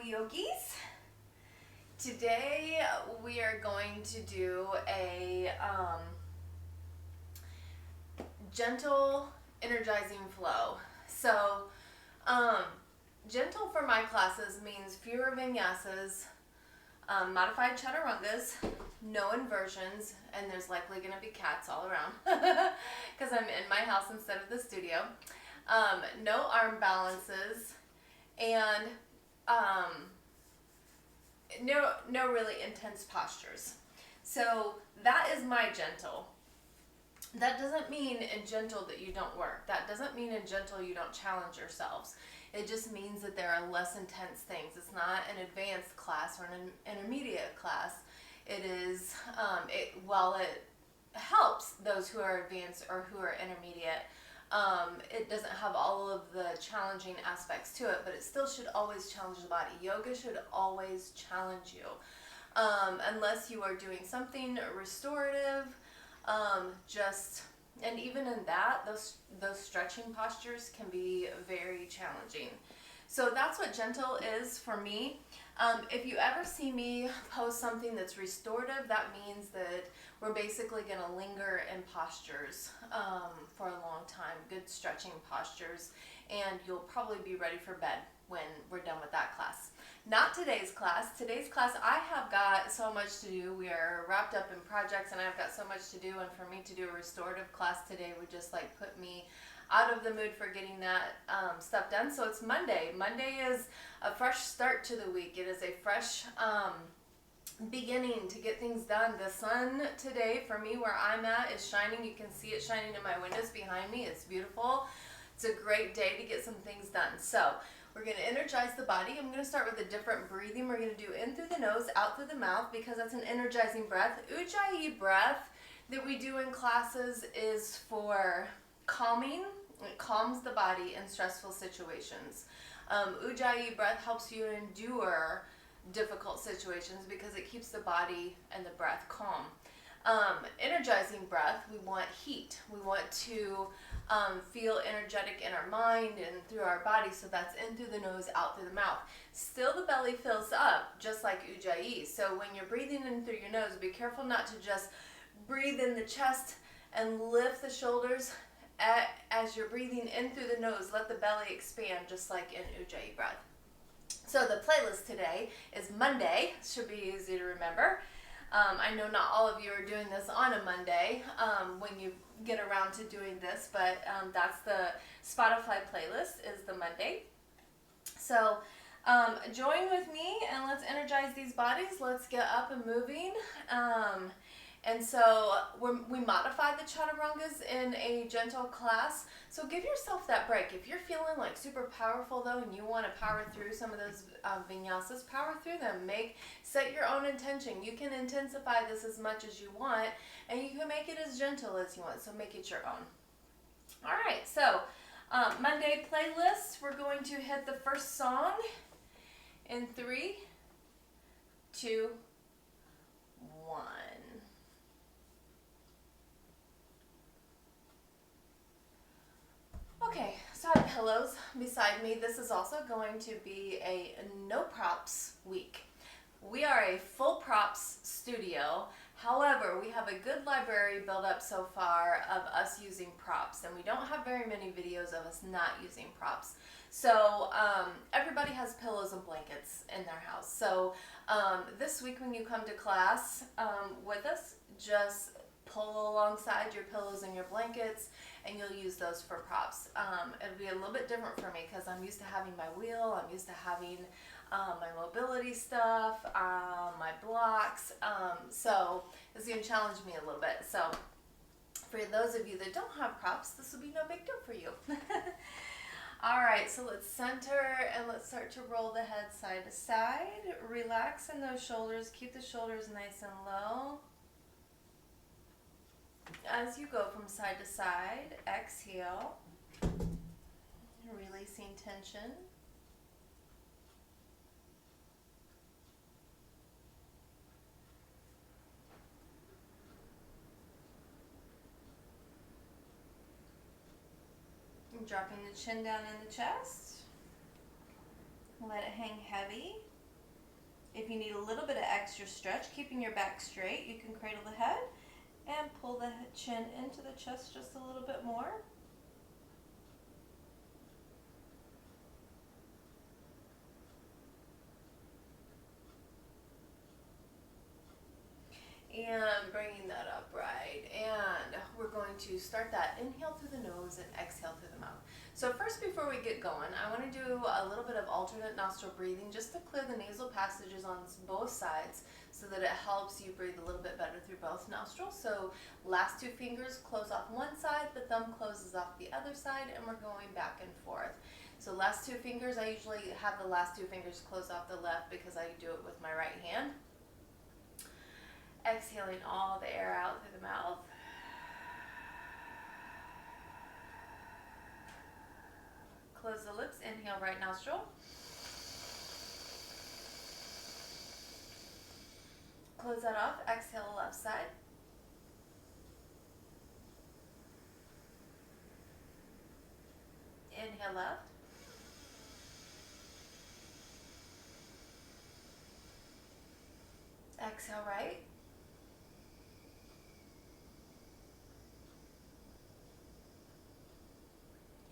yogis. Today we are going to do a gentle energizing flow. So gentle for my classes means fewer vinyasas, modified chaturangas, no inversions, and there's likely going to be cats all around because I'm in my house instead of the studio. No arm balances, and no really intense postures. So that is my gentle. That doesn't mean in gentle that you don't work. That doesn't mean in gentle you don't challenge yourselves. It just means that there are less intense things. It's not an advanced class or an intermediate class. It is, while it helps those who are advanced or who are intermediate, it doesn't have all of the challenging aspects to it, but it still should always challenge the body. Yoga should always challenge you. Unless you are doing something restorative, and even in that, those stretching postures can be very challenging. So that's what gentle is for me. If you ever see me post something that's restorative, that means that we're basically going to linger in postures for a long time, good stretching postures, and you'll probably be ready for bed when we're done with that class. Not today's class. Today's class, I have got so much to do. We are wrapped up in projects and I've got so much to do, and for me to do a restorative class today would just like put me out of the mood for getting that stuff done. So it's Monday. Monday is a fresh start to the week. It is a fresh beginning to get things done. The sun today for me where I'm at is shining. You can see it shining in my windows behind me. It's beautiful. It's a great day to get some things done. So we're going to energize the body. I'm going to start with a different breathing. We're going to do in through the nose, out through the mouth, because that's an energizing breath. Ujjayi breath that we do in classes is for calming. It calms the body in stressful situations. Ujjayi breath helps you endure difficult situations because it keeps the body and the breath calm. Energizing breath, we want heat. We want to feel energetic in our mind and through our body, so that's in through the nose, out through the mouth. Still the belly fills up, just like Ujjayi. So when you're breathing in through your nose, be careful not to just breathe in the chest and lift the shoulders. As you're breathing in through the nose, let the belly expand, just like in Ujjayi breath. So the playlist today is Monday. Should be easy to remember. I know not all of you are doing this on a Monday when you get around to doing this, but that's the Spotify playlist is the Monday. So join with me and let's energize these bodies. Let's get up and moving. And so we modify the chaturangas in a gentle class. So give yourself that break. If you're feeling like super powerful though and you want to power through some of those vinyasas, power through them. Set your own intention. You can intensify this as much as you want, and you can make it as gentle as you want. So make it your own. All right, so Monday playlist, we're going to hit the first song in 3, 2, 1. Okay, so I have pillows beside me. This is also going to be a no props week. We are a full props studio. However, we have a good library built up so far of us using props, and we don't have very many videos of us not using props. So everybody has pillows and blankets in their house. So this week when you come to class with us, just pull alongside your pillows and your blankets, and you'll use those for props. It'll be a little bit different for me because I'm used to having my wheel, I'm used to having my mobility stuff, my blocks, so it's going to challenge me a little bit. So for those of you that don't have props, this will be no big deal for you. Alright, so let's center and let's start to roll the head side to side. Relax in those shoulders, keep the shoulders nice and low. As you go from side to side, exhale, releasing tension. And dropping the chin down in the chest. Let it hang heavy. If you need a little bit of extra stretch, keeping your back straight, you can cradle the head and pull the chin into the chest just a little bit more. And bringing that up, right? And we're going to start that inhale through the nose and exhale through the mouth. So first, before we get going, I want to do a little bit of alternate nostril breathing just to clear the nasal passages on both sides so that it helps you breathe a little bit better through both nostrils. So last two fingers close off one side, the thumb closes off the other side, and we're going back and forth. So last two fingers, I usually have the last two fingers close off the left because I do it with my right hand. Exhaling all the air out through the mouth. Close the lips, inhale right nostril. Close that off, exhale left side. Inhale left. Exhale right.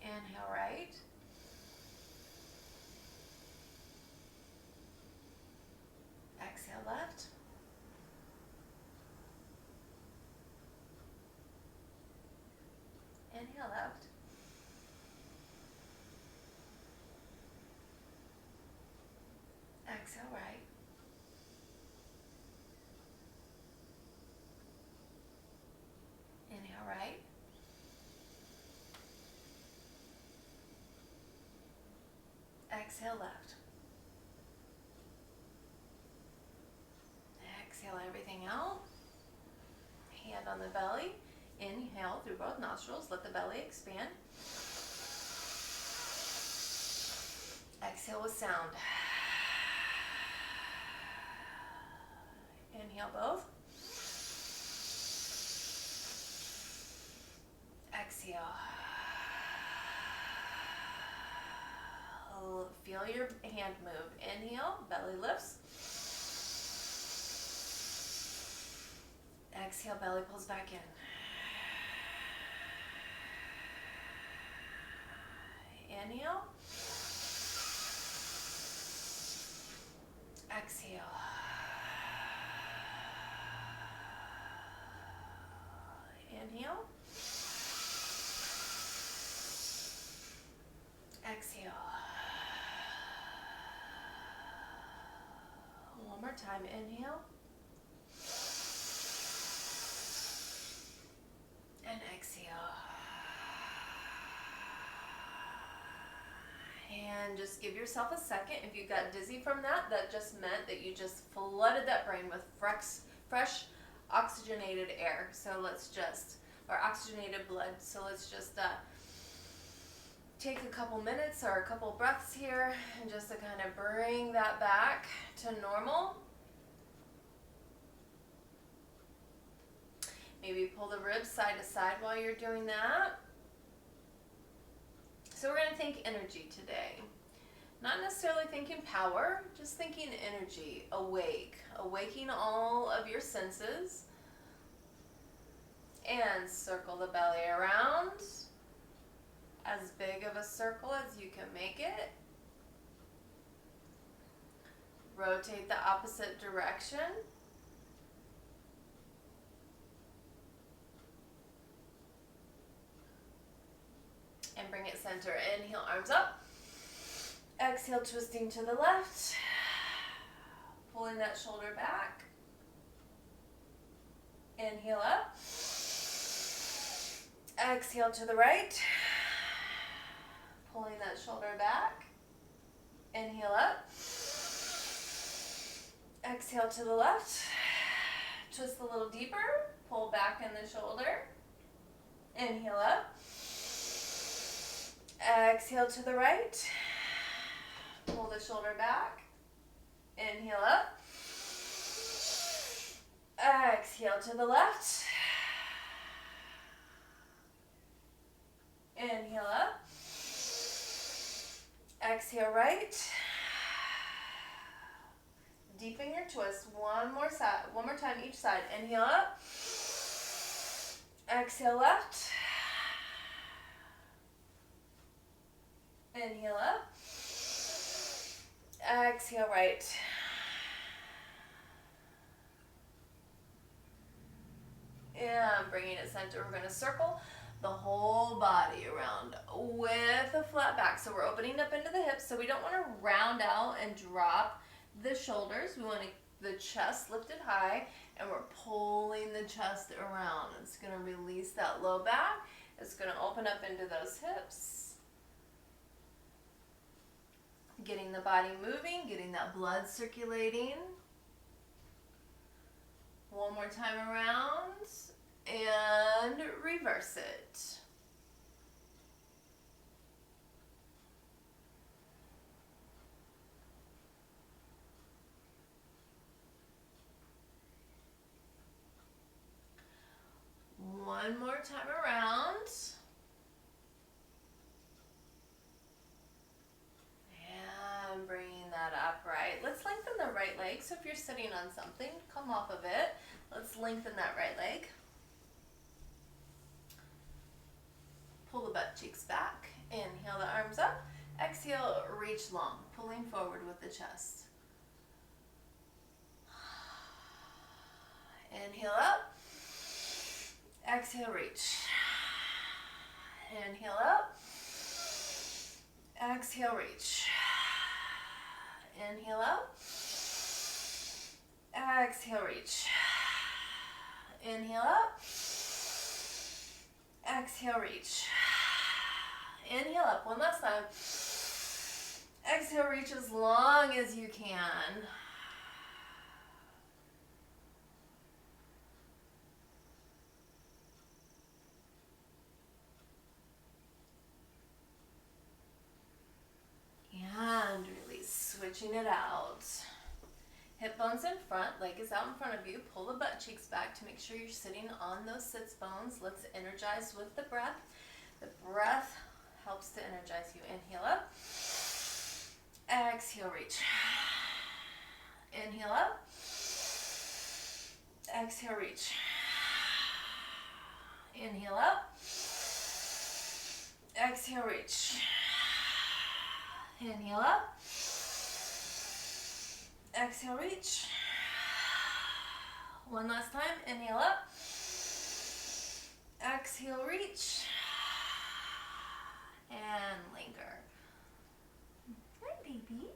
Inhale right. Exhale left. Inhale left. Exhale right. Inhale right. Exhale left. Exhale everything out. Hand on the belly. Inhale through both nostrils. Let the belly expand. Exhale with sound. Inhale both. Exhale. Feel your hand move. Inhale, belly lifts. Exhale, belly pulls back in. Inhale. Exhale. Inhale. Exhale. One more time. Inhale. And exhale. And just give yourself a second. If you got dizzy from that, that just meant that you just flooded that brain with fresh oxygenated air. So let's just, or oxygenated blood. So let's just take a couple minutes or a couple breaths here and just to kind of bring that back to normal. Maybe pull the ribs side to side while you're doing that. So we're going to think energy today. Not necessarily thinking power, just thinking energy, awake, awaking all of your senses. And circle the belly around, as big of a circle as you can make it. Rotate the opposite direction. And bring it center. Inhale, arms up. Exhale, twisting to the left. Pulling that shoulder back. Inhale up. Exhale to the right. Pulling that shoulder back. Inhale up. Exhale to the left. Twist a little deeper. Pull back in the shoulder. Inhale up. Exhale to the right. Pull the shoulder back. Inhale up. Exhale to the left. Inhale up. Exhale right. Deepen your twist. One more time each side. Inhale up. Exhale left. Inhale up. Exhale right. And bringing it center, we're going to circle the whole body around with a flat back. So we're opening up into the hips. So we don't want to round out and drop the shoulders. We want the chest lifted high, and we're pulling the chest around. It's going to release that low back. It's going to open up into those hips. Getting the body moving, getting that blood circulating. One more time around, and reverse it. One more time around. And bringing that upright. Let's lengthen the right leg. So if you're sitting on something, come off of it. Let's lengthen that right leg. Pull the butt cheeks back. Inhale the arms up. Exhale, reach long, pulling forward with the chest. Inhale up. Exhale, reach. Inhale up. Exhale, reach. Inhale up. Exhale, reach. Inhale up. Exhale, reach. Inhale up. One last time. Exhale, reach as long as you can. And release, switching it out. Hip bones in front, leg is out in front of you. Pull the butt cheeks back to make sure you're sitting on those sits bones. Let's energize with the breath. The breath helps to energize you. Inhale up. Exhale, reach. Inhale up. Exhale, reach. Inhale up. Exhale, reach. Inhale up. Exhale, reach. One last time. Inhale up. Exhale, reach. And linger. Hi, baby.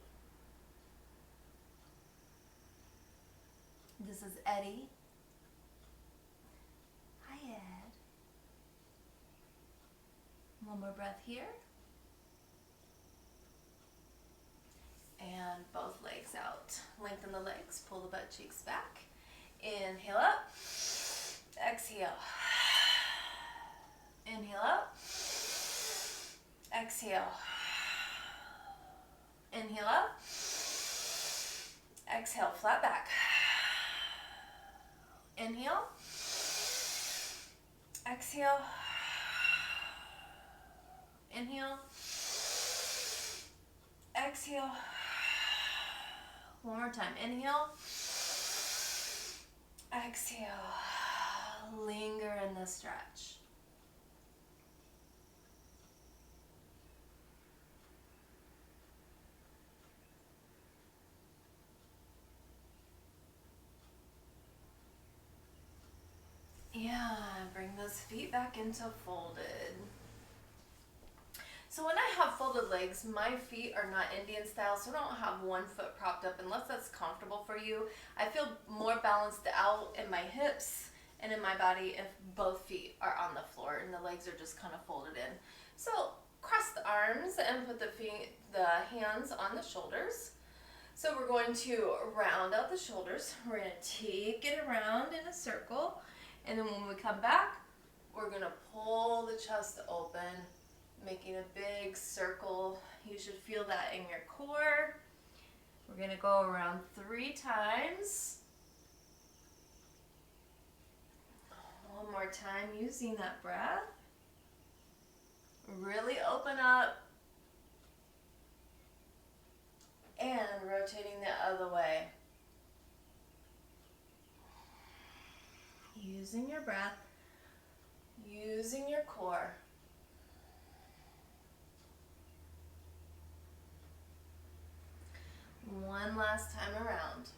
This is Eddie. Hi, Ed. One more breath here. And both legs out. Lengthen the legs, pull the butt cheeks back. Inhale up. Exhale. Inhale up. Exhale. Inhale up. Exhale, flat back. Inhale. Exhale. Inhale. Exhale. One more time. Inhale. Exhale. Linger in the stretch. Yeah, bring those feet back into folded. So when I have folded legs, my feet are not Indian style, so I don't have one foot propped up unless that's comfortable for you. I feel more balanced out in my hips and in my body if both feet are on the floor and the legs are just kind of folded in. So cross the arms and put the hands on the shoulders. So we're going to round out the shoulders. We're going to take it around in a circle, and then when we come back, we're going to pull the chest open, making a big circle. You should feel that in your core. We're going to go around 3 times. One more time using that breath. Really open up. And rotating the other way. Using your breath, using your core. One last time around.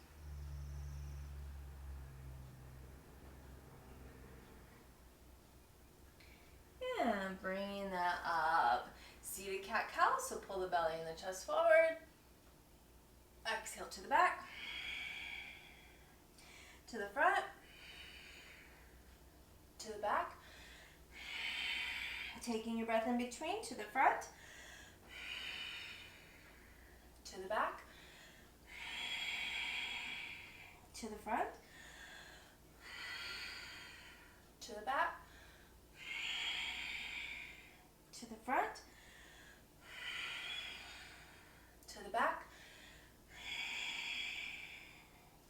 And bringing that up. Seated cat-cow, so pull the belly and the chest forward. Exhale to the back. To the front. To the back. Taking your breath in between, to the front. To the back. To the front. To the back. To the front. To the back.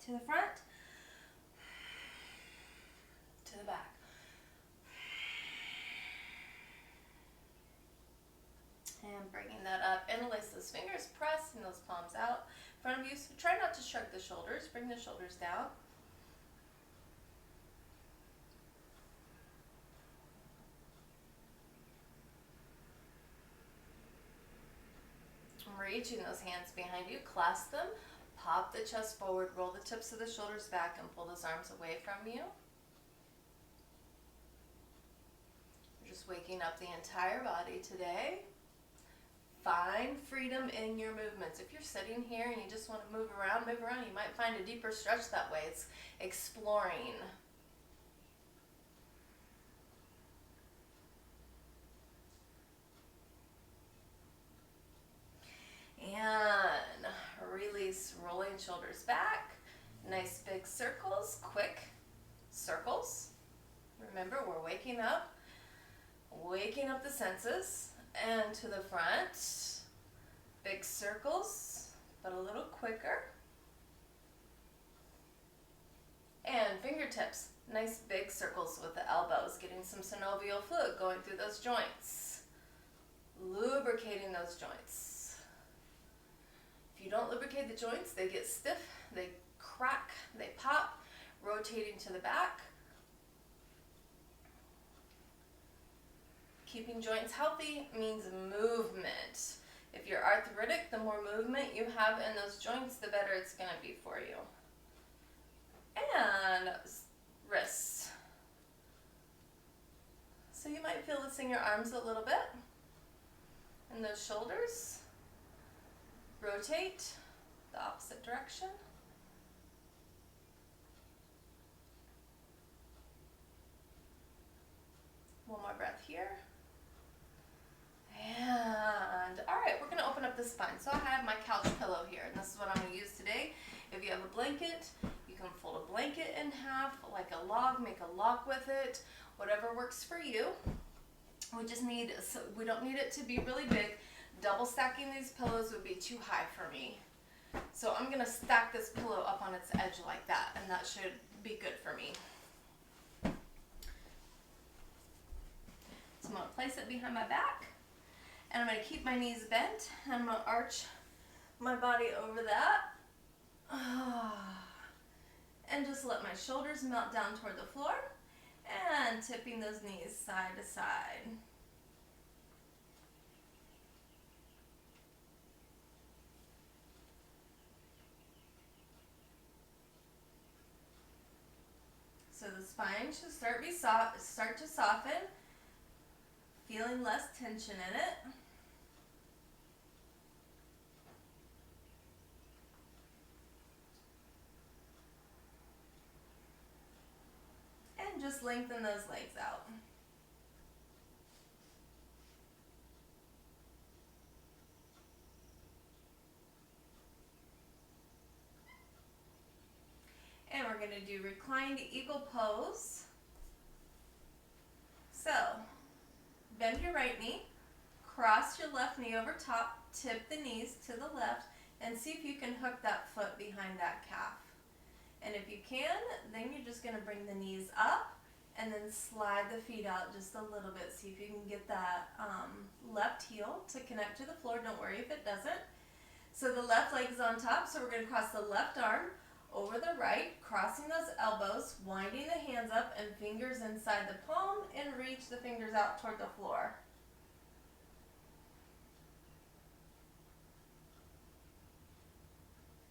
To the front. To the back. And bringing that up. Interlace those fingers, pressing those palms out in front of you. So try not to shrug the shoulders. Bring the shoulders down. Reaching those hands behind you, clasp them, pop the chest forward, roll the tips of the shoulders back, and pull those arms away from you. You're just waking up the entire body today. Find freedom in your movements. If you're sitting here and you just want to move around, you might find a deeper stretch that way. It's exploring. And release, rolling shoulders back. Nice big circles, quick circles. Remember, we're waking up the senses. And to the front, big circles, but a little quicker. And fingertips, nice big circles with the elbows, getting some synovial fluid going through those joints, lubricating those joints. If you don't lubricate the joints, they get stiff, they crack, they pop. Rotating to the back. Keeping joints healthy means movement. If you're arthritic, the more movement you have in those joints, the better it's going to be for you. And wrists. So you might feel this in your arms a little bit. And those shoulders. Rotate the opposite direction. One more breath here. And all right, we're gonna open up the spine. So I have my couch pillow here, and this is what I'm gonna use today. If you have a blanket, you can fold a blanket in half, like a log, make a log with it, whatever works for you. We don't need it to be really big. Double stacking these pillows would be too high for me. So I'm gonna stack this pillow up on its edge like that, and that should be good for me. So I'm gonna place it behind my back. And I'm going to keep my knees bent, and I'm going to arch my body over that. And just let my shoulders melt down toward the floor, and tipping those knees side to side. So the spine should start to soften, feeling less tension in it. And just lengthen those legs out. And we're going to do reclined eagle pose. So, bend your right knee, cross your left knee over top, tip the knees to the left, and see if you can hook that foot behind that calf. And if you can, then you're just going to bring the knees up and then slide the feet out just a little bit. See if you can get that left heel to connect to the floor. Don't worry if it doesn't. So the left leg is on top, so we're going to cross the left arm over the right, crossing those elbows, winding the hands up and fingers inside the palm, and reach the fingers out toward the floor.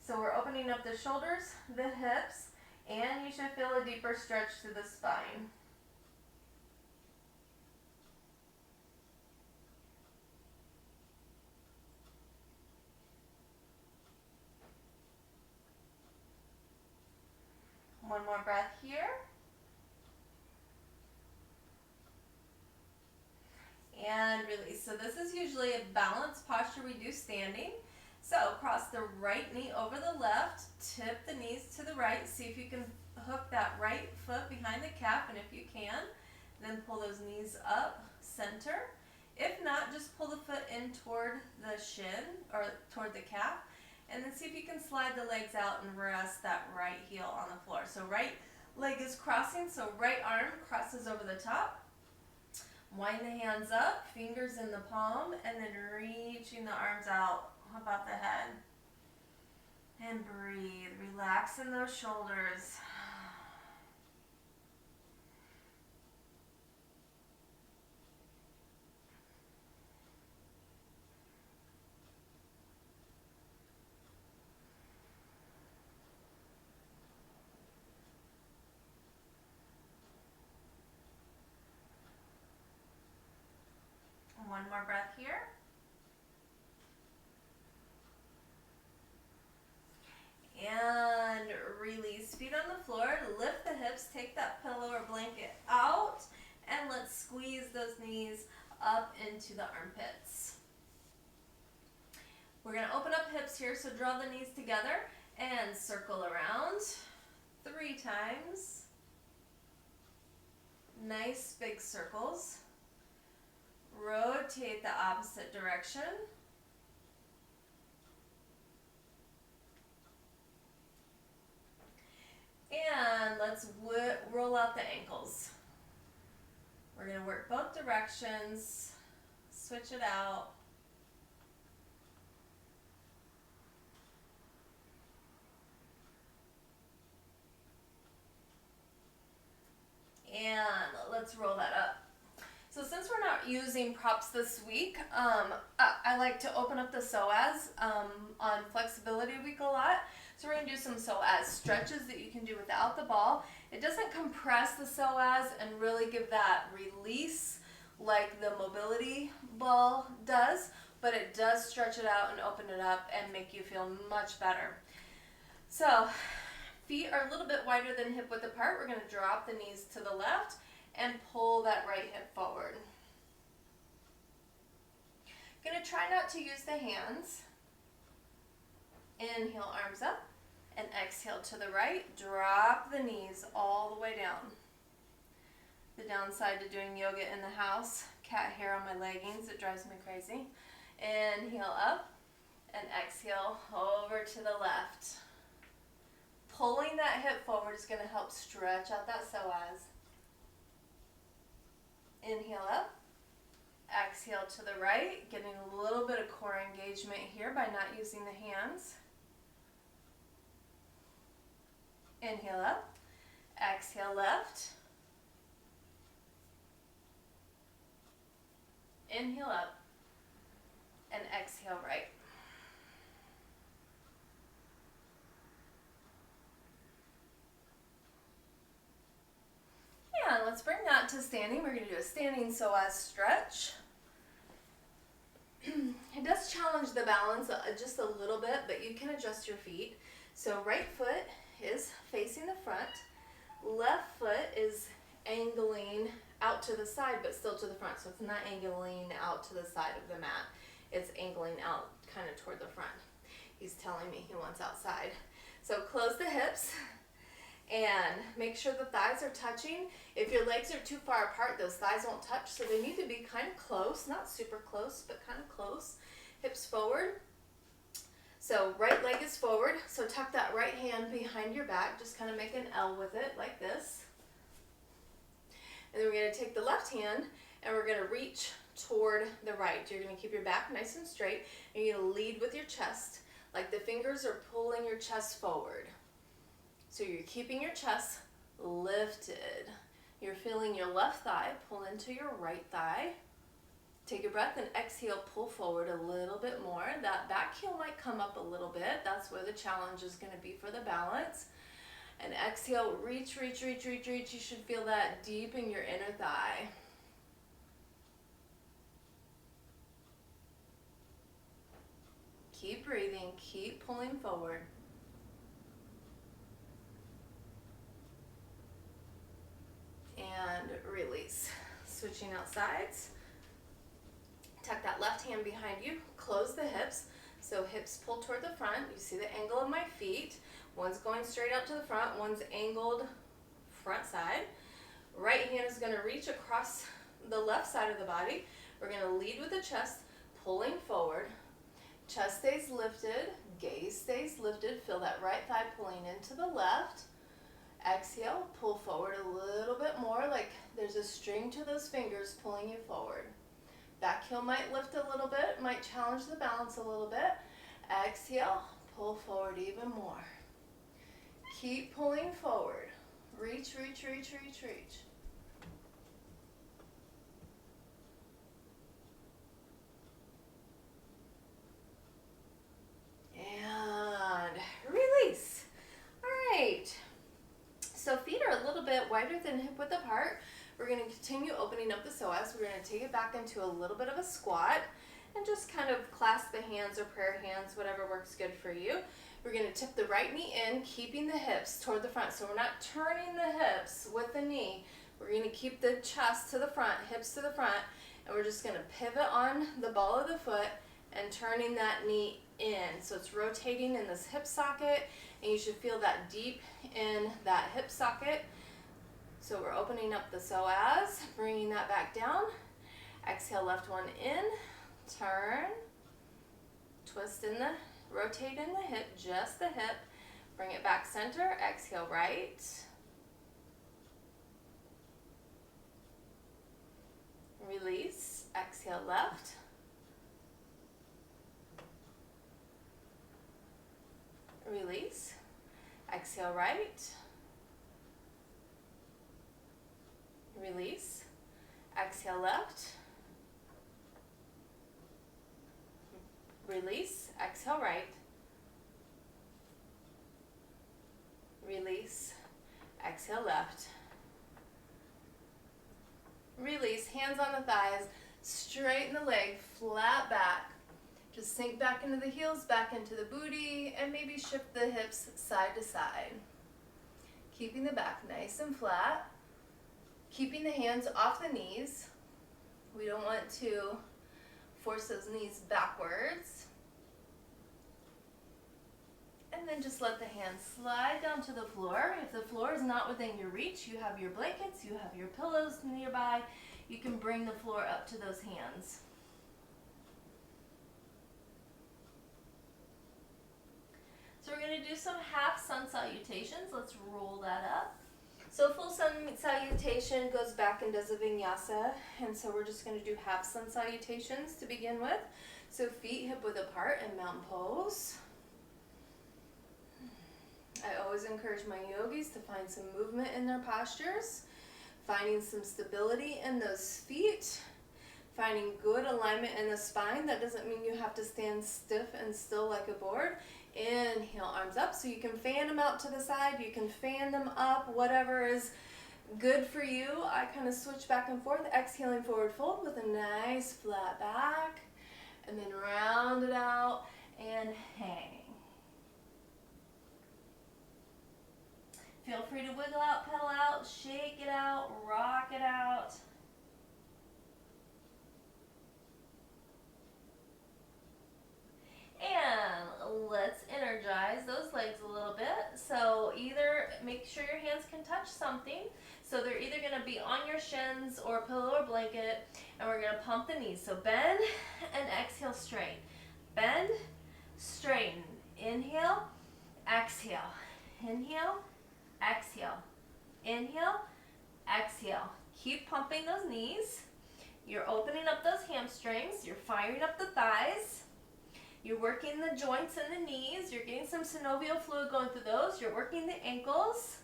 So we're opening up the shoulders, the hips, and you should feel a deeper stretch to the spine. One more breath here. And release. So this is usually a balanced posture we do standing. So cross the right knee over the left, tip the knees to the right. See if you can hook that right foot behind the calf, and if you can, then pull those knees up, center. If not, just pull the foot in toward the shin or toward the calf, and then see if you can slide the legs out and rest that right heel on the floor. So right leg is crossing, so right arm crosses over the top. Wind the hands up, fingers in the palm, and then reaching the arms out above the head. And breathe, relax in those shoulders. One more breath here. And release, feet on the floor, lift the hips, take that pillow or blanket out, and let's squeeze those knees up into the armpits. We're going to open up hips here, so draw the knees together and circle around 3 times. Nice big circles. Rotate the opposite direction. And let's roll out the ankles. We're going to work both directions, switch it out. And let's roll that up. So since we're not using props this week, I like to open up the psoas on flexibility week a lot. So we're going to do some psoas stretches that you can do without the ball. It doesn't compress the psoas and really give that release like the mobility ball does, but it does stretch it out and open it up and make you feel much better. So feet are a little bit wider than hip width apart. We're going to drop the knees to the left and pull that right hip forward. Going to try not to use the hands. Inhale, arms up, and exhale to the right. Drop the knees all the way down. The downside to doing yoga in the house, cat hair on my leggings, it drives me crazy. Inhale up, and exhale over to the left. Pulling that hip forward is going to help stretch out that psoas. Inhale up, exhale to the right, getting a little bit of core engagement here by not using the hands. Inhale up, exhale left. Inhale up, and exhale right. Yeah, let's bring that to standing. We're going to do a standing psoas stretch. It does challenge the balance just a little bit, but you can adjust your feet. So right foot is facing the front. Left foot is angling out to the side, but still to the front. So it's not angling out to the side of the mat. It's angling out kind of toward the front. He's telling me he wants outside. So close the hips. And make sure the thighs are touching. If your legs are too far apart, those thighs won't touch, so they need to be kind of close, not super close, but kind of close. Hips forward. So right leg is forward, so tuck that right hand behind your back, just kind of make an L with it, like this. And then we're going to take the left hand, and we're going to reach toward the right. You're going to keep your back nice and straight, and you're going to lead with your chest, like the fingers are pulling your chest forward. So you're keeping your chest lifted. You're feeling your left thigh pull into your right thigh. Take a breath and exhale, pull forward a little bit more. That back heel might come up a little bit. That's where the challenge is going to be for the balance. And exhale, reach, reach, reach, reach, reach. You should feel that deep in your inner thigh. Keep breathing, keep pulling forward. And release. Switching out sides. Tuck that left hand behind you, close the hips. So hips pull toward the front. You see the angle of my feet. One's going straight up to the front, one's angled front side. Right hand is going to reach across the left side of the body. We're going to lead with the chest, pulling forward. Chest stays lifted, gaze stays lifted. Feel that right thigh pulling into the left. Exhale, pull forward a little bit more, like there's a string to those fingers pulling you forward. Back heel might lift a little bit, might challenge the balance a little bit. Exhale, pull forward even more. Keep pulling forward. Reach, reach, reach, reach, reach. And release. All right. So feet are a little bit wider than hip width apart. We're going to continue opening up the psoas. We're going to take it back into a little bit of a squat and just kind of clasp the hands or prayer hands, whatever works good for you. We're going to tip the right knee in, keeping the hips toward the front. So we're not turning the hips with the knee. We're going to keep the chest to the front, hips to the front, and we're just going to pivot on the ball of the foot and turning that knee in. So it's rotating in this hip socket, and you should feel that deep in that hip socket. So we're opening up the psoas, bringing that back down. Exhale, left one in, turn, twist in the, rotate in the hip, just the hip. Bring it back center, exhale right. Release, exhale left. Release, exhale right. Release, exhale left. Release, exhale right. Release, exhale left. Release, hands on the thighs, straighten the leg, flat back. Just sink back into the heels, back into the booty, and maybe shift the hips side to side. Keeping the back nice and flat. Keeping the hands off the knees. We don't want to force those knees backwards. And then just let the hands slide down to the floor. If the floor is not within your reach, you have your blankets, you have your pillows nearby. You can bring the floor up to those hands. So we're going to do some half sun salutations. Let's roll that up. So full sun salutation goes back and does a vinyasa, and so we're just going to do half sun salutations to begin with. So feet hip width apart in mountain pose. I always encourage my yogis to find some movement in their postures, finding some stability in those feet, finding good alignment in the spine. That doesn't mean you have to stand stiff and still like a board. Inhale, arms up, so you can fan them out to the side, you can fan them up, whatever is good for you. I kind of switch back and forth, exhaling forward fold with a nice flat back, and then round it out and hang. Feel free to wiggle out, pedal out, shake it out, rock it out. And let's energize those legs a little bit. So either make sure your hands can touch something. So they're either going to be on your shins or a pillow or blanket. And we're going to pump the knees. So bend and exhale straight. Bend, straighten. Inhale, exhale. Inhale, exhale. Inhale, exhale. Keep pumping those knees. You're opening up those hamstrings. You're firing up the thighs. You're working the joints and the knees. You're getting some synovial fluid going through those. You're working the ankles.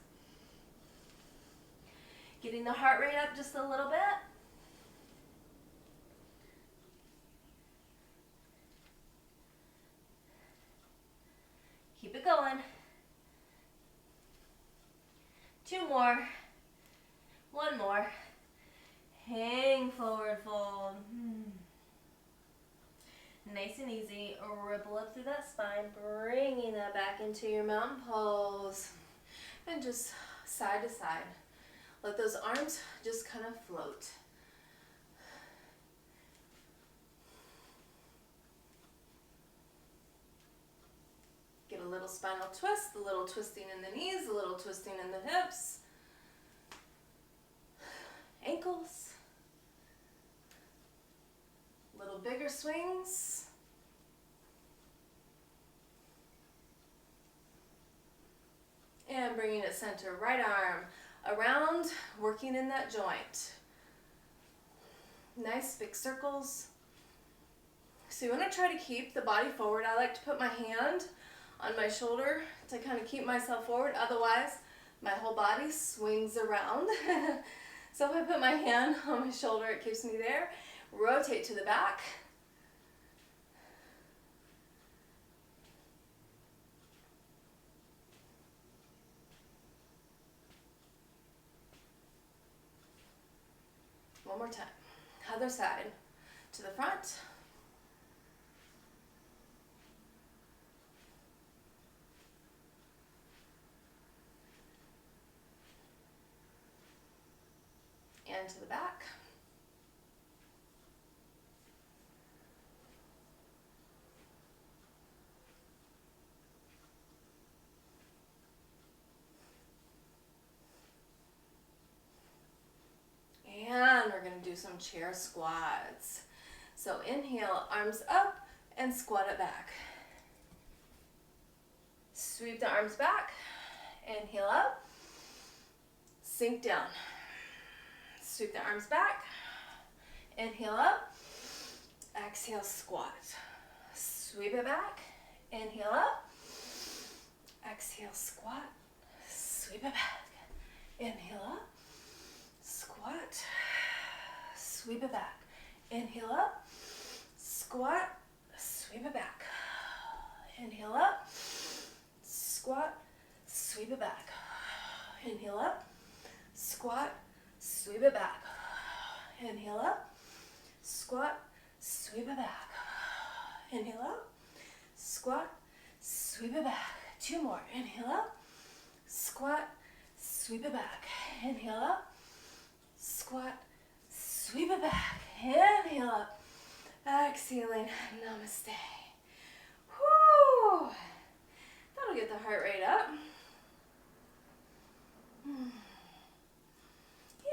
Getting the heart rate up just a little bit. Keep it going. 2 more. 1 more. Hang forward fold. Nice and easy. Ripple up through that spine, bringing that back into your mountain pose. And just side to side. Let those arms just kind of float. Get a little spinal twist, a little twisting in the knees, a little twisting in the hips. Ankles. Little bigger swings. And bringing it center, right arm around, working in that joint. Nice big circles. So you want to try to keep the body forward. I like to put my hand on my shoulder to kind of keep myself forward. Otherwise, my whole body swings around. So if I put my hand on my shoulder, it keeps me there. Rotate to the back. One more time. Other side. To the front. And to the back. And we're going to do some chair squats. So inhale, arms up, and squat it back. Sweep the arms back, inhale up, sink down. Sweep the arms back, inhale up, exhale, squat. Sweep it back, inhale up, exhale, squat, sweep it back, inhale up, squat, sweep it back, inhale up, squat, sweep it back, inhale up, squat, sweep it back, inhale up, squat, sweep it back, inhale up, squat, sweep it back, inhale up, squat, sweep it back. 2 more, inhale up, squat, sweep it back, inhale up, squat, sweep it back, inhale up, exhaling, namaste. Whoo! That'll get the heart rate up.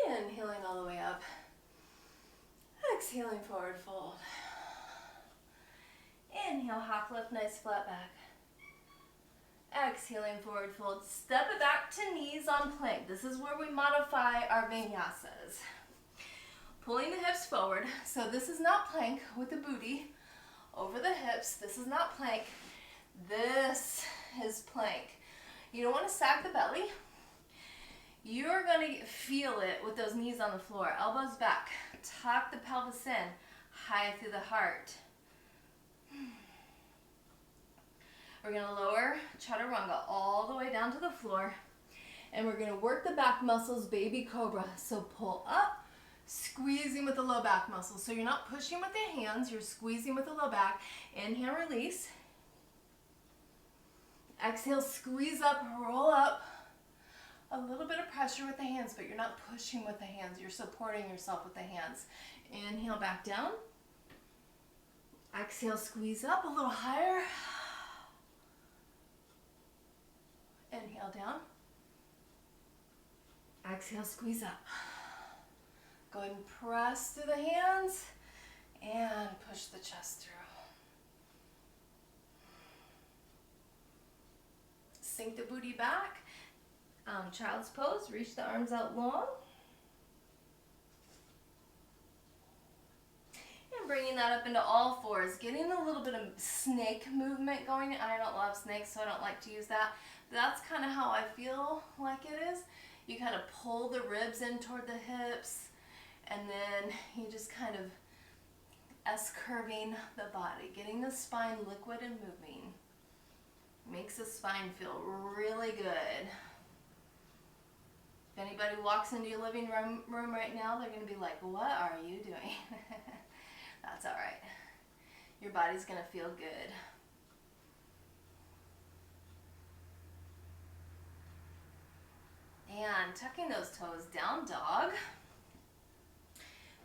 Inhaling all the way up. Exhaling, forward fold. Inhale, half lift, nice flat back. Exhaling, forward fold. Step it back to knees on plank. This is where we modify our vinyasas. Pulling the hips forward. So this is not plank with the booty over the hips. This is not plank. This is plank. You don't want to sag the belly. You're going to feel it with those knees on the floor. Elbows back. Tuck the pelvis in. High through the heart. We're going to lower chaturanga all the way down to the floor. And we're going to work the back muscles, baby cobra. So pull up, squeezing with the low back muscles. So you're not pushing with the hands, you're squeezing with the low back. Inhale, release. Exhale, squeeze up, roll up. A little bit of pressure with the hands, but you're not pushing with the hands. You're supporting yourself with the hands. Inhale, back down. Exhale, squeeze up a little higher. Inhale, down. Exhale, squeeze up. Go ahead and press through the hands and push the chest through. Sink the booty back. Child's pose, reach the arms out long. And bringing bringing that up into all fours, getting a little bit of snake movement going. I don't love snakes, so I don't like to use that. But that's kind of how I feel like it is. You kind of pull the ribs in toward the hips, and then you just kind of S-curving the body, getting the spine liquid and moving. Makes the spine feel really good. If anybody walks into your living room right now, they're going to be like, what are you doing? That's all right. Your body's going to feel good. And tucking those toes down dog.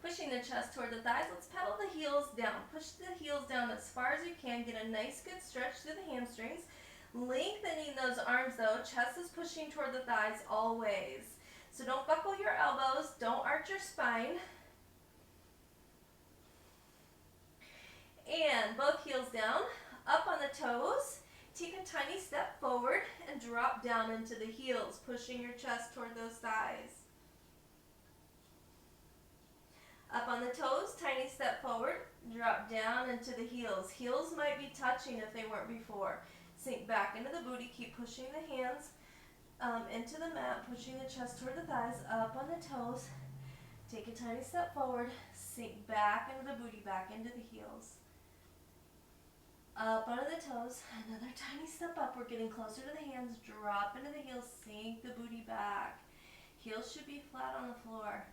Pushing the chest toward the thighs. Let's pedal the heels down. Push the heels down as far as you can. Get a nice good stretch through the hamstrings. Lengthening those arms though. Chest is pushing toward the thighs always. So don't buckle your elbows. Don't arch your spine. And both heels down. Up on the toes. Take a tiny step forward and drop down into the heels, pushing your chest toward those thighs. Up on the toes, tiny step forward, drop down into the heels. Heels might be touching if they weren't before. Sink back into the booty, keep pushing the hands into the mat, pushing the chest toward the thighs, up on the toes. Take a tiny step forward, sink back into the booty, back into the heels. Up onto the toes, another tiny step up. We're getting closer to the hands. Drop into the heels, sink the booty back. Heels should be flat on the floor.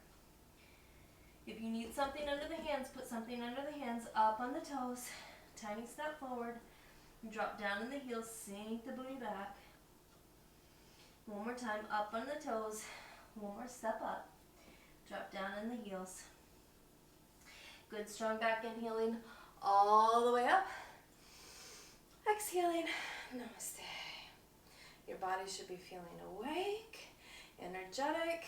If you need something under the hands, put something under the hands. Up on the toes, tiny step forward. Drop down in the heels, sink the booty back. One more time, up on the toes. One more step up. Drop down in the heels. Good strong back inhaling all the way up. Exhaling, namaste. Your body should be feeling awake, energetic.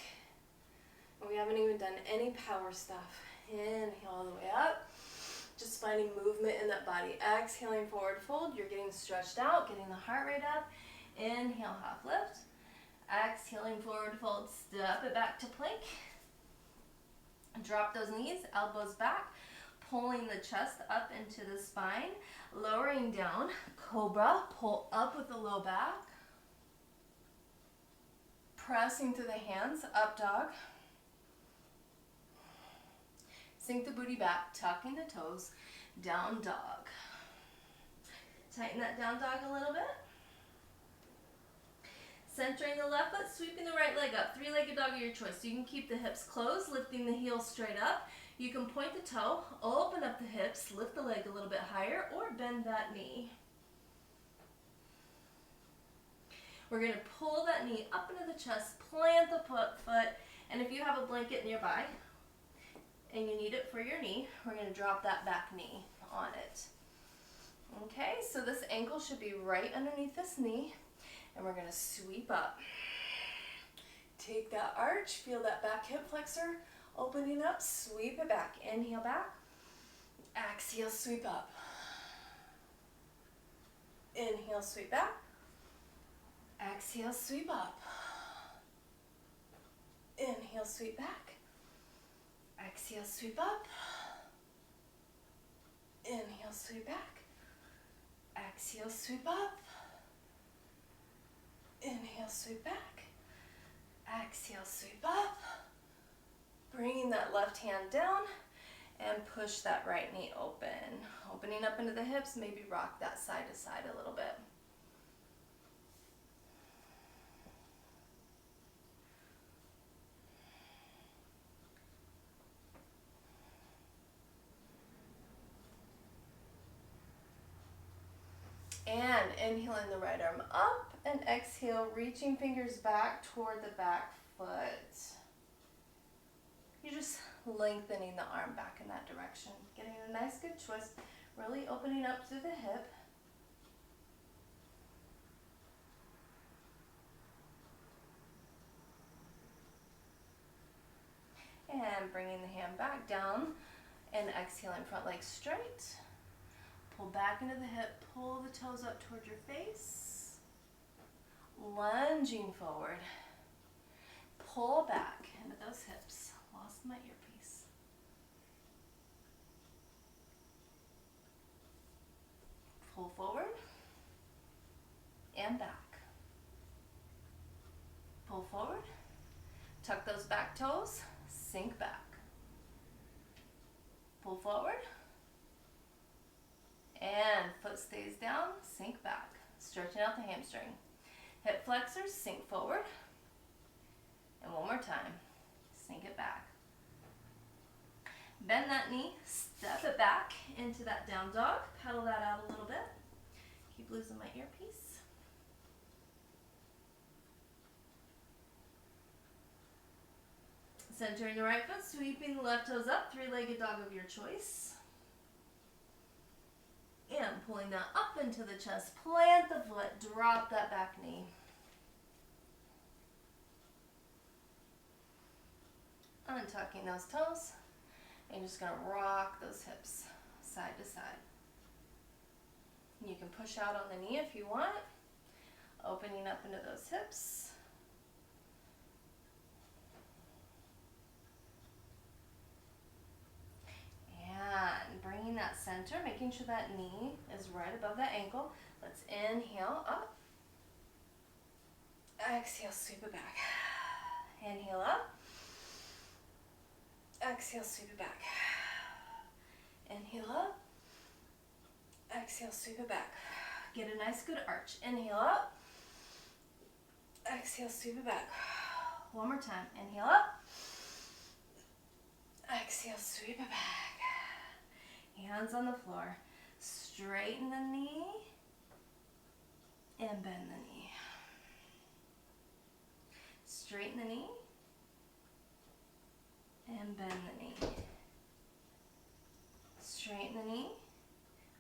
We haven't even done any power stuff. Inhale all the way up. Just finding movement in that body. Exhaling, forward fold. You're getting stretched out, getting the heart rate up. Inhale, half lift. Exhaling, forward fold. Step it back to plank. Drop those knees, elbows back. Pulling the chest up into the spine. Lowering down, cobra, pull up with the low back. Pressing through the hands, up dog. Sink the booty back, tucking the toes, down dog. Tighten that down dog a little bit. Centering the left foot, sweeping the right leg up. Three-legged dog of your choice. So you can keep the hips closed, lifting the heels straight up. You can point the toe, open up the hips, lift the leg a little bit higher, or bend that knee. We're going to pull that knee up into the chest, plant the foot, and if you have a blanket nearby and you need it for your knee, we're going to drop that back knee on it. Okay, so this ankle should be right underneath this knee, and we're going to sweep up. Take that arch, feel that back hip flexor. Opening up, sweep it back. Inhale back. Exhale, sweep up. Inhale, sweep back. Exhale, sweep up. Inhale, sweep back. Exhale, sweep up. Inhale, sweep back. Exhale, sweep up. Inhale, sweep back. Exhale, sweep up. Bringing that left hand down and push that right knee open. Opening up into the hips, maybe rock that side to side a little bit. And inhaling the right arm up and exhale, reaching fingers back toward the back foot. You're just lengthening the arm back in that direction, getting a nice good twist, really opening up through the hip. And bringing the hand back down and exhaling, front leg straight. Pull back into the hip, pull the toes up toward your face. Lunging forward. Pull back into those hips. Lost my earpiece. and back. Pull forward, tuck those back toes, sink back. Pull forward, and foot stays down, sink back. Stretching out the hamstring. Hip flexors, sink forward. And one more time, sink it back. Bend that knee, step it back into that down dog. Pedal that out a little bit. Keep losing my earpiece. Centering the right foot, sweeping the left toes up, three-legged dog of your choice. And pulling that up into the chest, plant the foot, drop that back knee. Untucking those toes, and you're just going to rock those hips side to side. You can push out on the knee if you want, opening up into those hips. And bringing that center, making sure that knee is right above that ankle. Let's inhale up. Exhale, sweep it back. Inhale up. Exhale, sweep it back. Inhale up. Exhale, sweep it back. Get a nice good arch. Inhale up. Exhale, sweep it back. One more time. Inhale up. Exhale, sweep it back. Hands on the floor. Straighten the knee and bend the knee. Straighten the knee and bend the knee. Straighten the knee.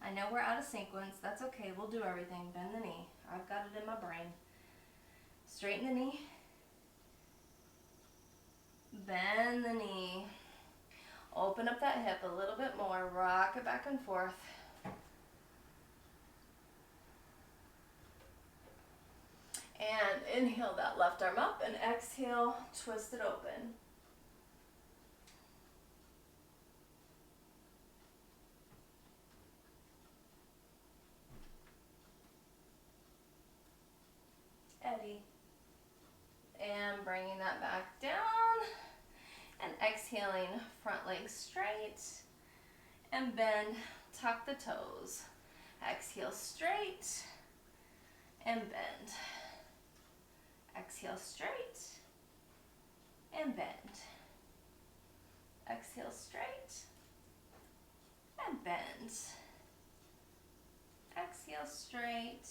I know we're out of sequence. That's okay. We'll do everything. Bend the knee. I've got it in my brain. Straighten the knee. Bend the knee. Open up that hip a little bit more. Rock it back and forth. And inhale that left arm up and exhale, twist it open. Eddie. And bringing that back down. And exhaling, front leg straight. And bend, tuck the toes. Exhale straight. And bend. Exhale straight. And bend. Exhale straight. And bend. Exhale straight.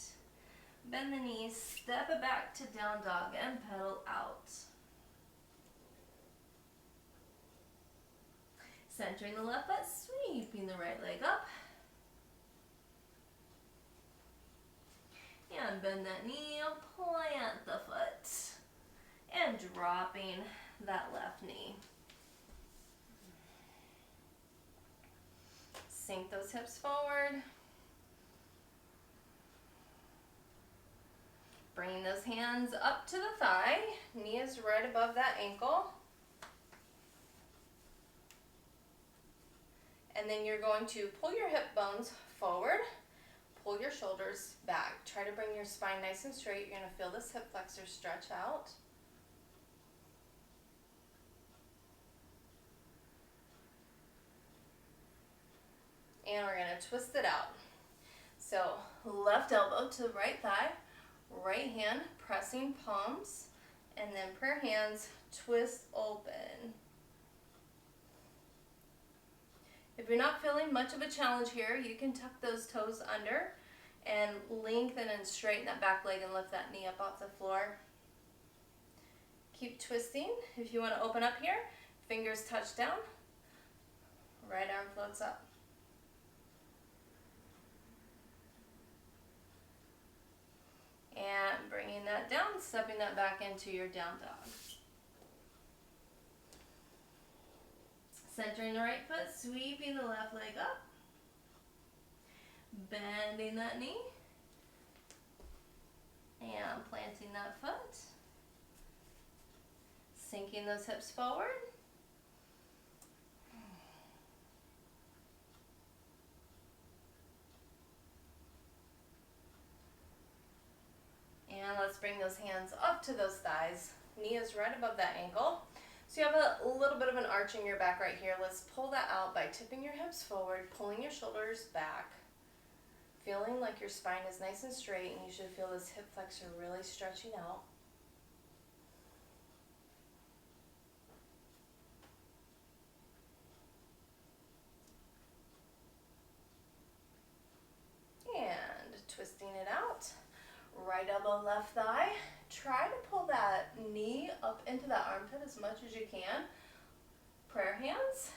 Bend the knees, step it back to down dog and pedal out. Centering the left foot, sweeping the right leg up. And bend that knee, plant the foot. And dropping that left knee. Sink those hips forward. Bring those hands up to the thigh. Knee is right above that ankle. And then you're going to pull your hip bones forward. Pull your shoulders back. Try to bring your spine nice and straight. You're going to feel this hip flexor stretch out. And we're going to twist it out. So left elbow to right thigh. Right hand pressing palms, and then prayer hands, twist open. If you're not feeling much of a challenge here, you can tuck those toes under and lengthen and straighten that back leg and lift that knee up off the floor. Keep twisting. If you want to open up here, fingers touch down, right arm floats up. And bringing that down, stepping that back into your down dog. Centering the right foot, sweeping the left leg up. Bending that knee. And planting that foot. Sinking those hips forward. those hands up to those thighs. Knee is right above that ankle. So you have a little bit of an arch in your back right here. Let's pull that out by tipping your hips forward, pulling your shoulders back, feeling like your spine is nice and straight, and you should feel this hip flexor really stretching out. And twisting it out. Right elbow, left thigh. Try to pull that knee up into that armpit as much as you can. Prayer hands,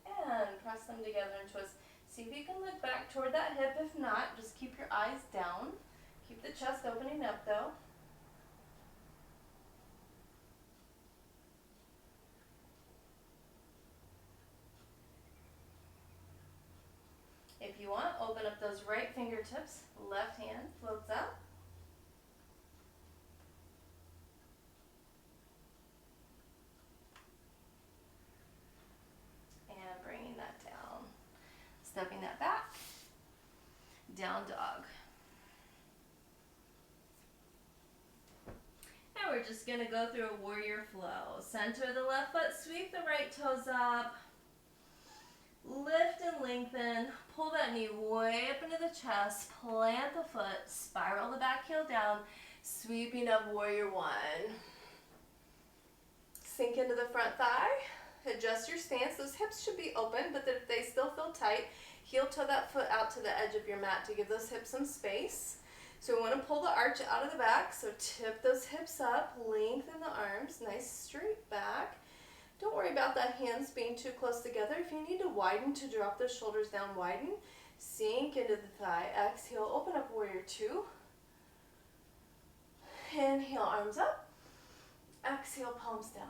and press them together and twist. See if you can look back toward that hip. If not, just keep your eyes down. Keep the chest opening up though. If you want, open up those right fingertips. Left hand floats up. And bringing that down. Stepping that back. Down dog. Now we're just going to go through a warrior flow. Center the left foot, sweep the right toes up. Lift and lengthen. Pull that knee way up into the chest. Plant the foot. Spiral the back heel down. Sweeping up warrior one. Sink into the front thigh. Adjust your stance. Those hips should be open, but if they still feel tight, heel toe that foot out to the edge of your mat to give those hips some space. So we want to pull the arch out of the back. So tip those hips up. Lengthen the arms. Nice straight back. Don't worry about that hands being too close together. If you need to widen to drop those shoulders down, widen. Sink into the thigh. Exhale, open up warrior two. Inhale, arms up. Exhale, palms down.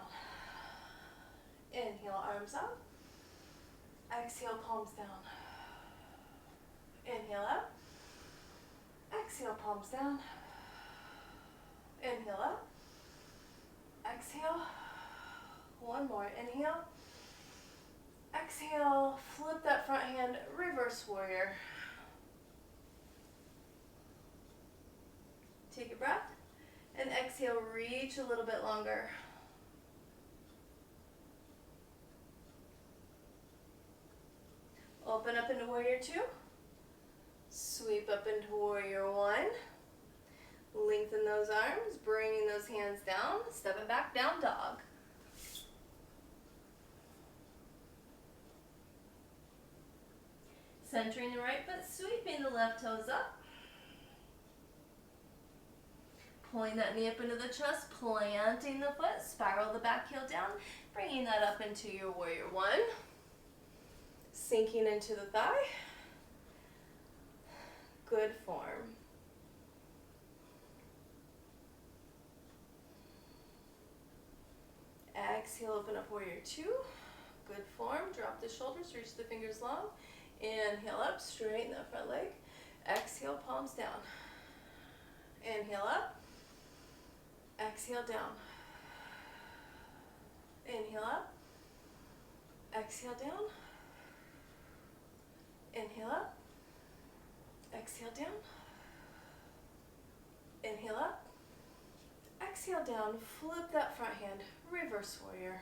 Inhale, arms up. Exhale, palms down. Inhale up. Exhale, palms down. Inhale up. Exhale. One more. Inhale. Exhale. Flip that front hand. Reverse warrior. Take a breath. And exhale. Reach a little bit longer. Open up into warrior two. Sweep up into warrior one. Lengthen those arms. Bringing those hands down. Stepping back. Down dog. Centering the right foot, sweeping the left toes up. Pulling that knee up into the chest, planting the foot, spiral the back heel down, bringing that up into your warrior one. Sinking into the thigh. Good form. Exhale, open up warrior two. Good form. Drop the shoulders, reach the fingers long. Inhale up, straighten that front leg. Exhale, palms down. Inhale up. Exhale down. Inhale up. Exhale down. Inhale up. Exhale down. Inhale up. Exhale down. Flip that front hand. Reverse warrior.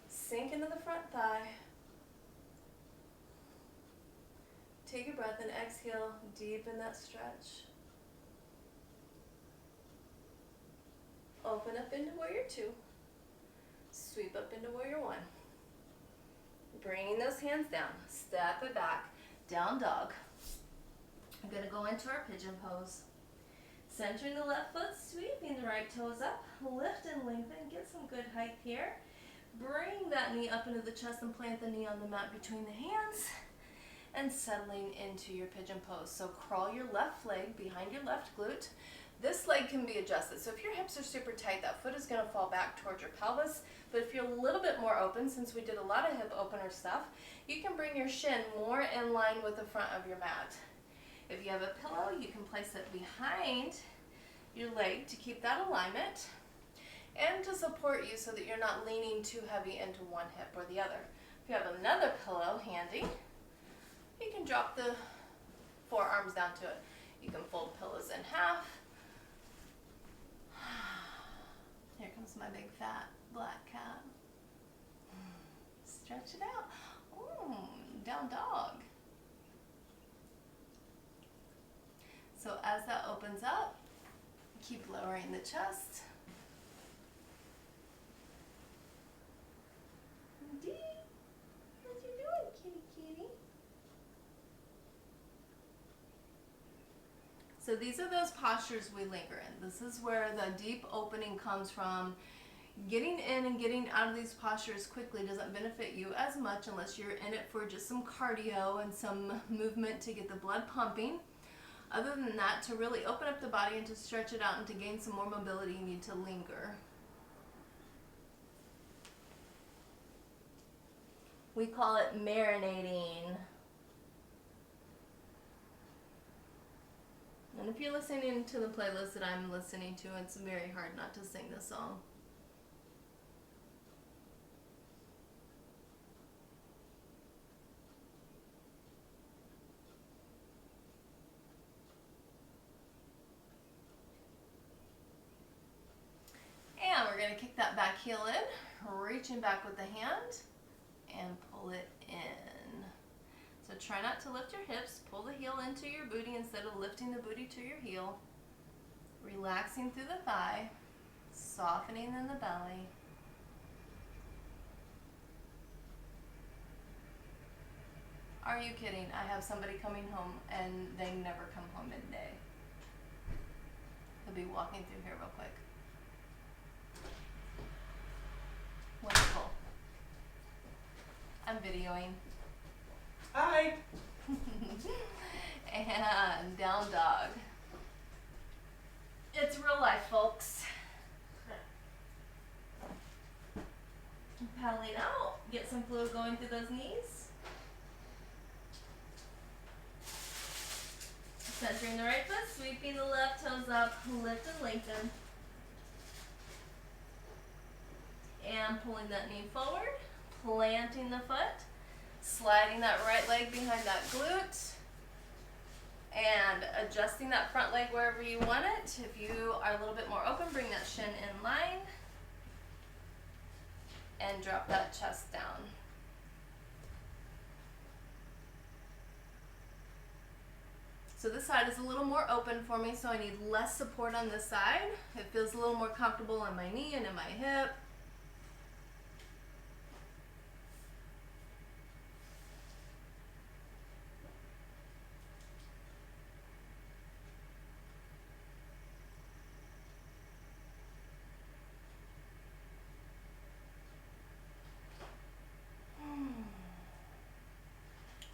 Sink into the front thigh. Take a breath and exhale, deepen that stretch. Open up into warrior two. Sweep up into warrior one. Bringing those hands down. Step it back. Down dog. I'm going to go into our pigeon pose. Centering the left foot, sweeping the right toes up. Lift and lengthen. Get some good height here. Bring that knee up into the chest and plant the knee on the mat between the hands. And settling into your pigeon pose. So crawl your left leg behind your left glute. This leg can be adjusted. So if your hips are super tight, that foot is going to fall back towards your pelvis. But if you're a little bit more open, since we did a lot of hip opener stuff, you can bring your shin more in line with the front of your mat. If you have a pillow, you can place it behind your leg to keep that alignment and to support you so that you're not leaning too heavy into one hip or the other. If you have another pillow handy, you can drop the forearms down to it. You can fold pillows in half. Here comes my big fat black cat. Stretch it out. Ooh, down dog. So as that opens up, keep lowering the chest. Dee, what you doing, kitty kitty? So these are those postures we linger in. This is where the deep opening comes from. Getting in and getting out of these postures quickly doesn't benefit you as much unless you're in it for just some cardio and some movement to get the blood pumping. Other than that, to really open up the body and to stretch it out and to gain some more mobility, you need to linger. We call it marinating. And if you're listening to the playlist that I'm listening to, it's very hard not to sing this song. And we're going to kick that back heel in, reaching back with the hand, and pull it in. So try not to lift your hips. Pull the heel into your booty instead of lifting the booty to your heel. Relaxing through the thigh, softening in the belly. Are you kidding? I have somebody coming home and they never come home midday. He'll be walking through here real quick. Wonderful. I'm videoing. Hi. And down dog. It's real life, folks. Paddling out. Get some fluid going through those knees. Centering the right foot, sweeping the left toes up, lift and lengthen. And pulling that knee forward, planting the foot, sliding that right leg behind that glute, and adjusting that front leg wherever you want it. If you are a little bit more open, bring that shin in line, and drop that chest down. So this side is a little more open for me, so I need less support on this side. It feels a little more comfortable in my knee and in my hip.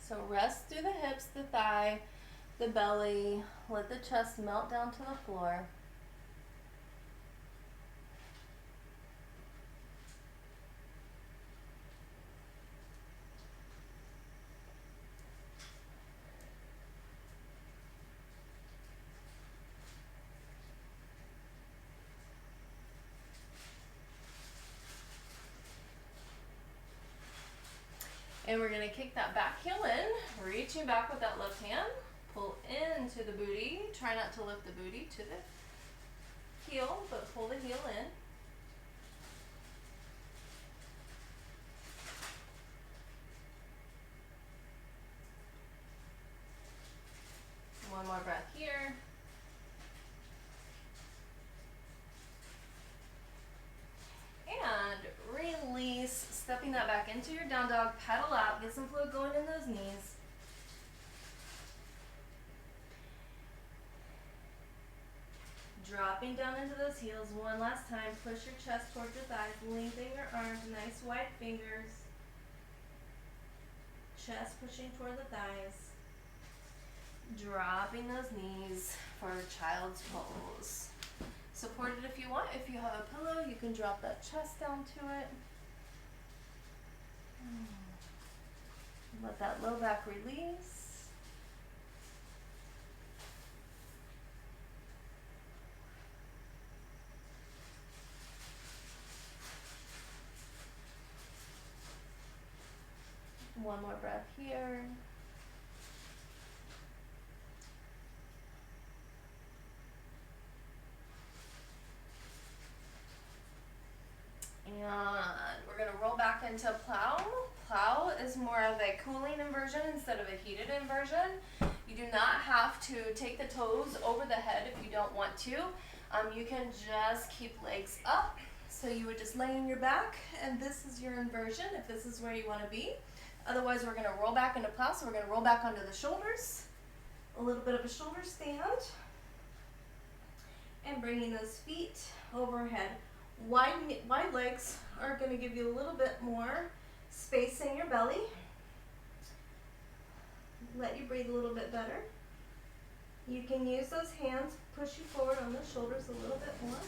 So rest through the hips, the thigh, the belly. Let the chest melt down to the floor. And we're going to kick that back heel in, reaching back with that left hand. Pull into the booty. Try not to lift the booty to the heel, but pull the heel in. One more breath here. And release, stepping that back into your down dog, pedal out, get some fluid going in those knees. Dropping down into those heels one last time. Push your chest towards your thighs, lengthen your arms, nice wide fingers. Chest pushing toward the thighs. Dropping those knees for child's pose. Support it if you want. If you have a pillow, you can drop that chest down to it. Let that low back release. One more breath here. cooling inversion instead of a heated inversion. You do not have to take the toes over the head if you don't want to. You can just keep legs up. So you would just lay in your back, and this is your inversion if this is where you want to be. Otherwise, we're going to roll back into plow, so we're going to roll back onto the shoulders. A little bit of a shoulder stand. And bringing those feet overhead. Wide legs are going to give you a little bit more space in your belly. Let you breathe a little bit better. You can use those hands, push you forward on the shoulders a little bit more.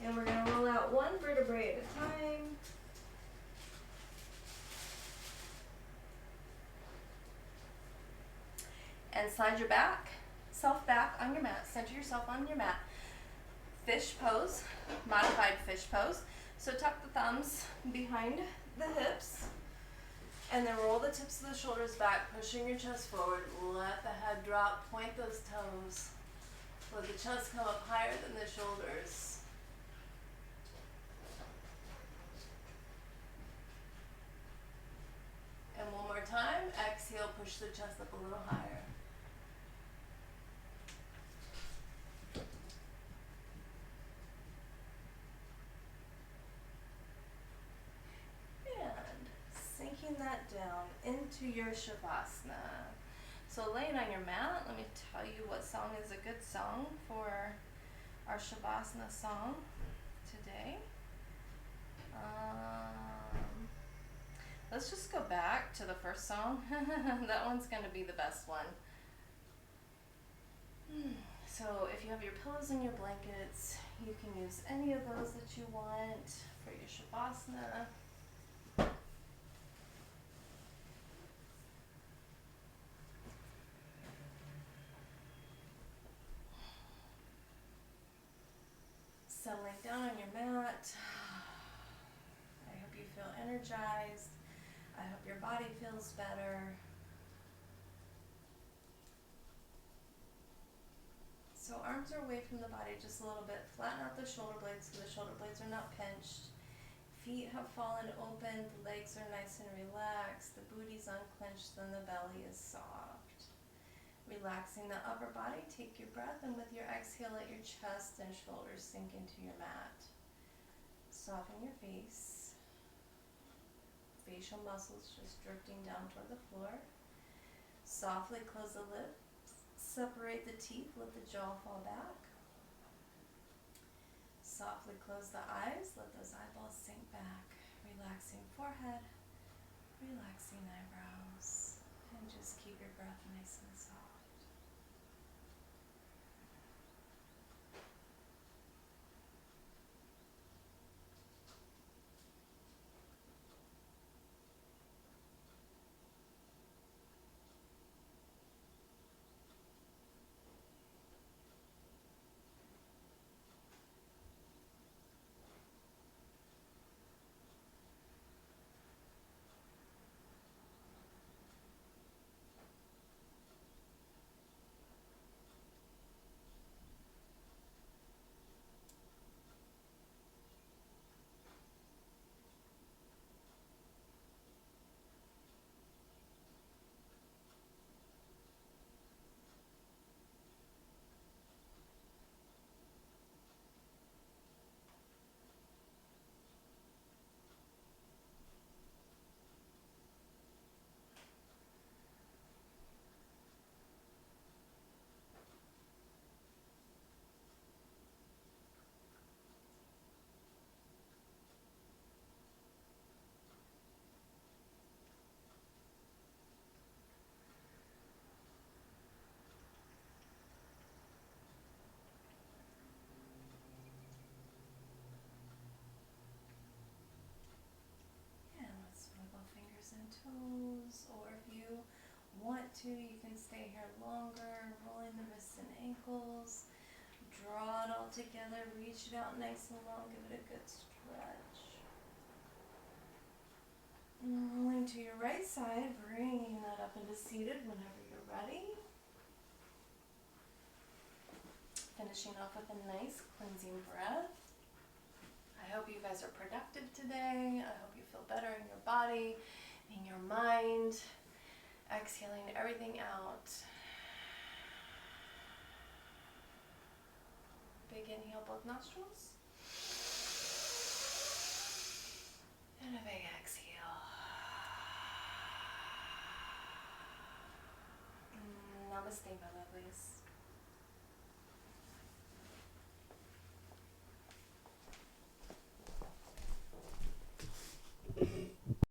And we're going to roll out one vertebrae at a time. And slide your self back on your mat. Center yourself on your mat. Fish pose, modified fish pose. So tuck the thumbs behind the hips. And then roll the tips of the shoulders back, pushing your chest forward. Let the head drop, point those toes. Let the chest come up higher than the shoulders. And one more time, exhale, push the chest up a little higher. And sinking that down into your Shavasana. So laying on your mat, let me tell you what song is a good song for our Shavasana song today. Let's just go back to the first song. That one's going to be the best one. So if you have your pillows and your blankets, you can use any of those that you want for your Shavasana. Settling down on your mat. I hope you feel energized. I hope your body feels better. So arms are away from the body just a little bit. Flatten out the shoulder blades so the shoulder blades are not pinched. Feet have fallen open. The legs are nice and relaxed. The booty's unclenched and the belly is soft. Relaxing the upper body, take your breath, and with your exhale, let your chest and shoulders sink into your mat. Soften your face. Facial muscles just drifting down toward the floor. Softly close the lips, separate the teeth, let the jaw fall back. Softly close the eyes, let those eyeballs sink back. Relaxing forehead, relaxing eyebrows, and just keep your breath nice and soft. Toes, or if you want to, you can stay here longer, rolling the wrists and ankles, out together. Reach it out nice and long. Give it a good stretch. And rolling to your right side, bringing that up into seated whenever you're ready. Finishing off with a nice cleansing breath. I hope you guys are productive today. I hope you feel better in your body, in your mind. Exhaling everything out. Big inhale, both nostrils. And a big exhale. Namaste, my lovelies.